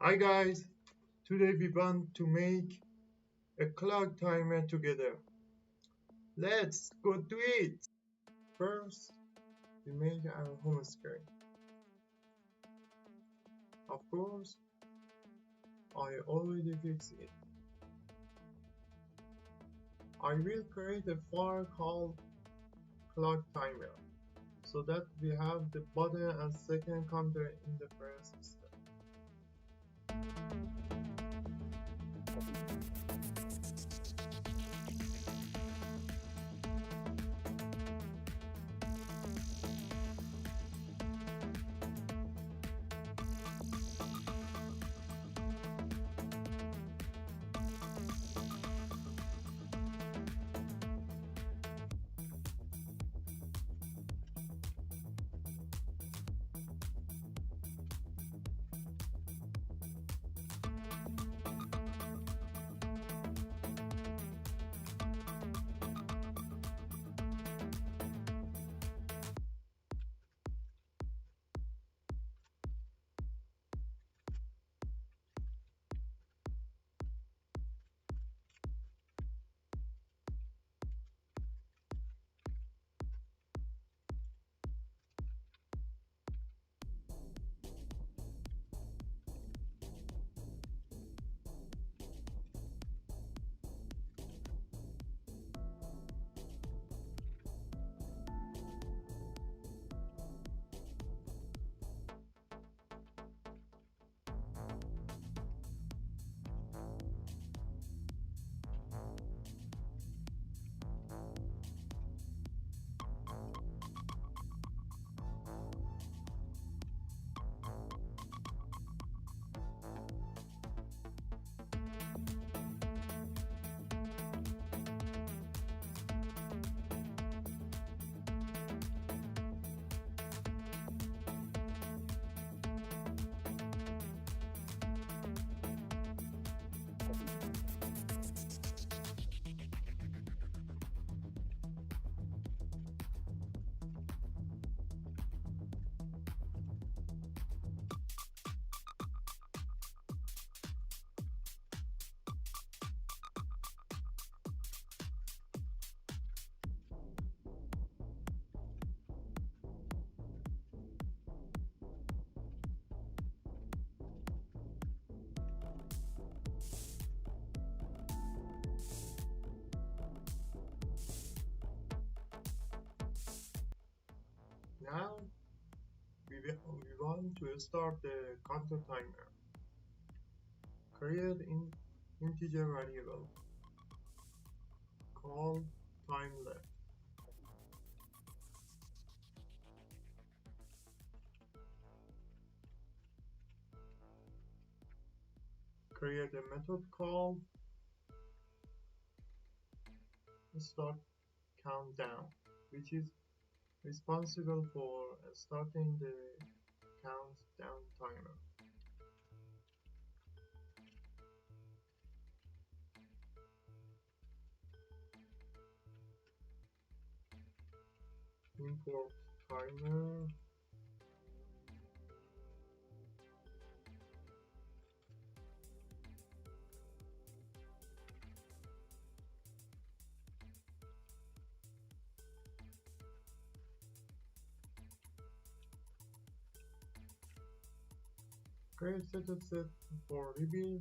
Hi guys, today we want to make a clock timer together. Let's go to it! First, we make our home screen. Of course, I already fixed it. I will create a file called clock timer so that we have the button and second counter in the first step. Now we want to start the counter timer. Create an integer variable called time left. Create a method called start countdown, which is responsible for starting the countdown timer. Import timer. Create setup set for rebuild.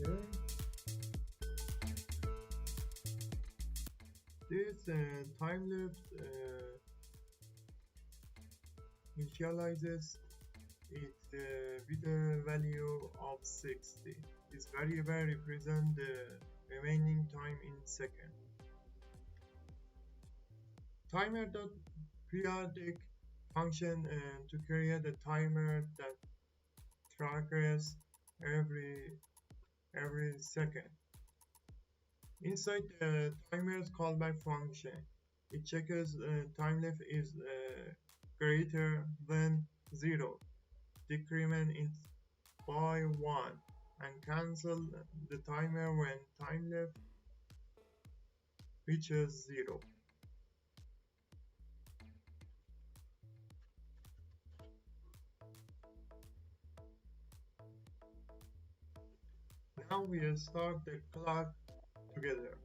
Okay. This time lapse initializes it with a value of 60. This variable represents the remaining time in seconds. Timer.periodic function to create a timer that tracks every second. Inside the timer's callback function, it checks time left is greater than 0, decrement it by 1, and cancel the timer when time left reaches 0. Now we start the clock together.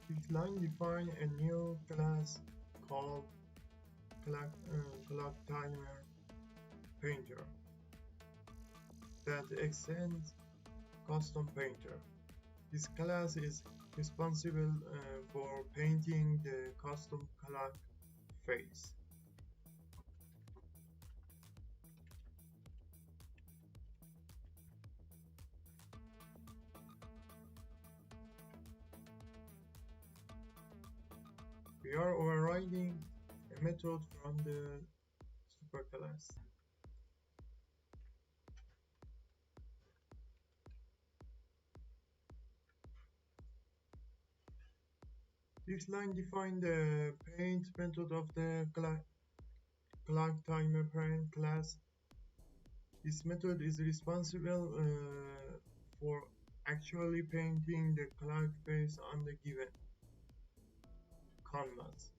This line defines a new class called clock timer painter. that extends custom painter. This class is responsible for painting the custom clock face. We are overriding a method from the superclass. This line defines the paint method of the clock timer parent class. This method is responsible for actually painting the clock face on the given canvas.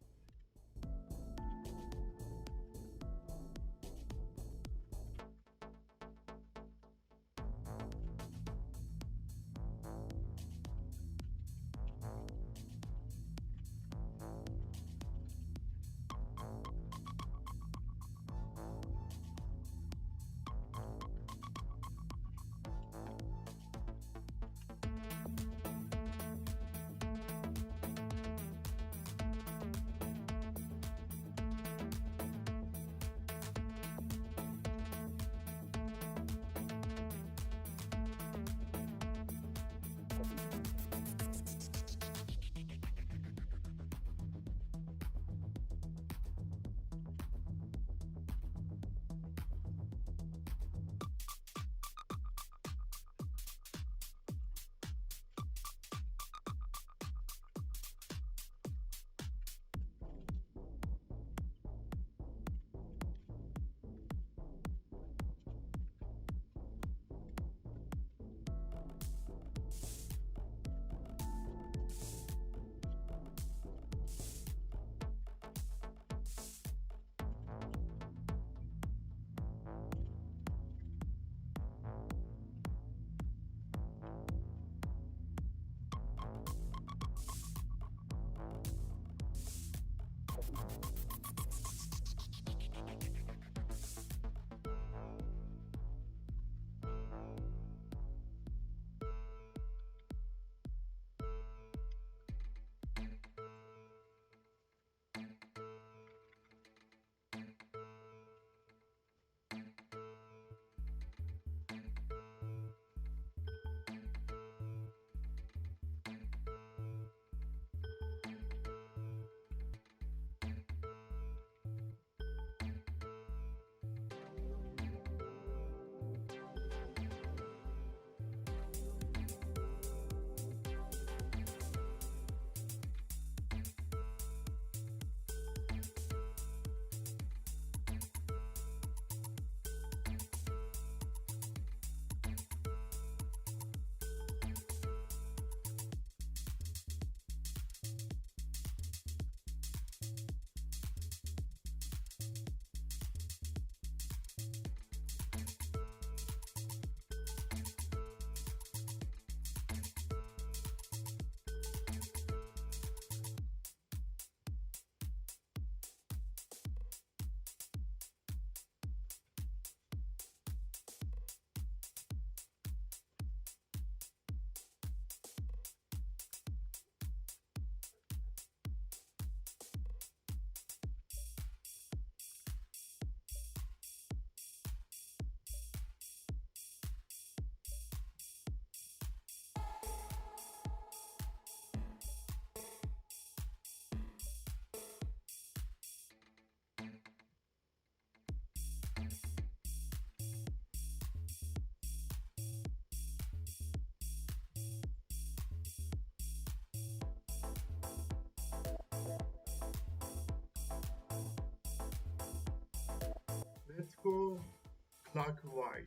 Let's go clockwise.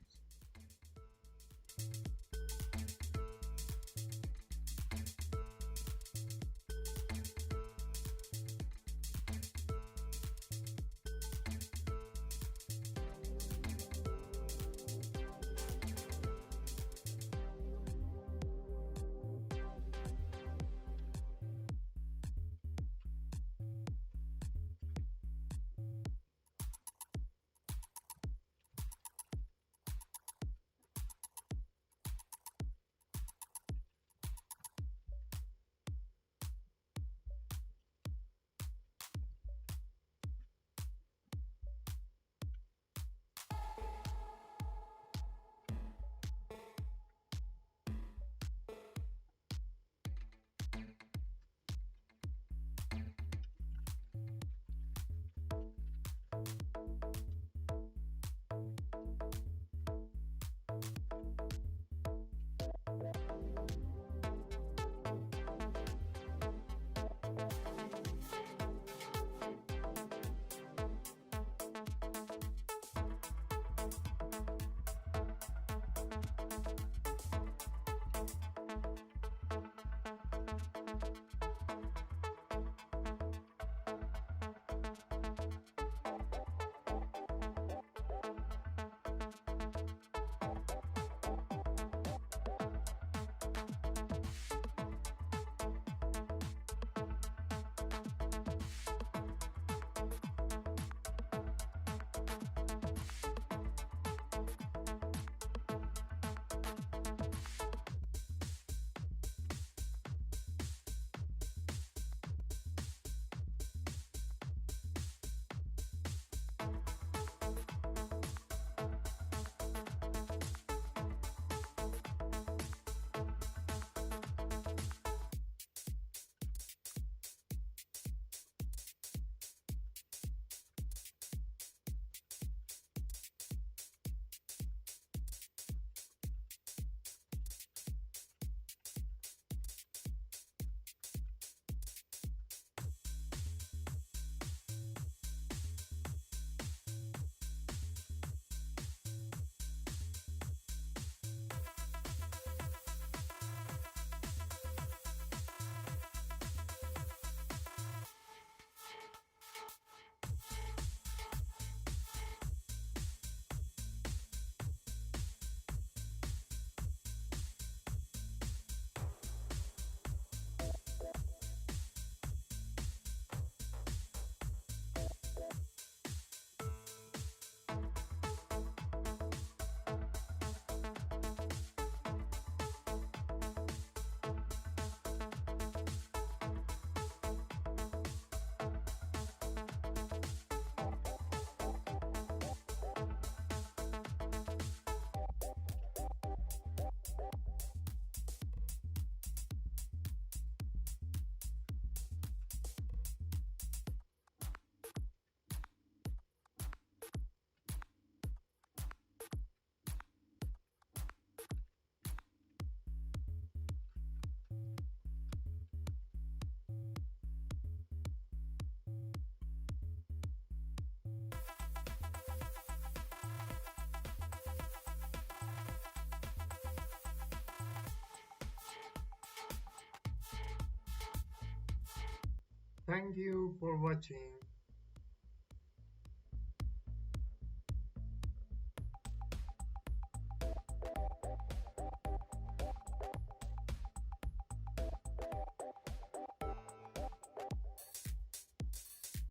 Thank you for watching.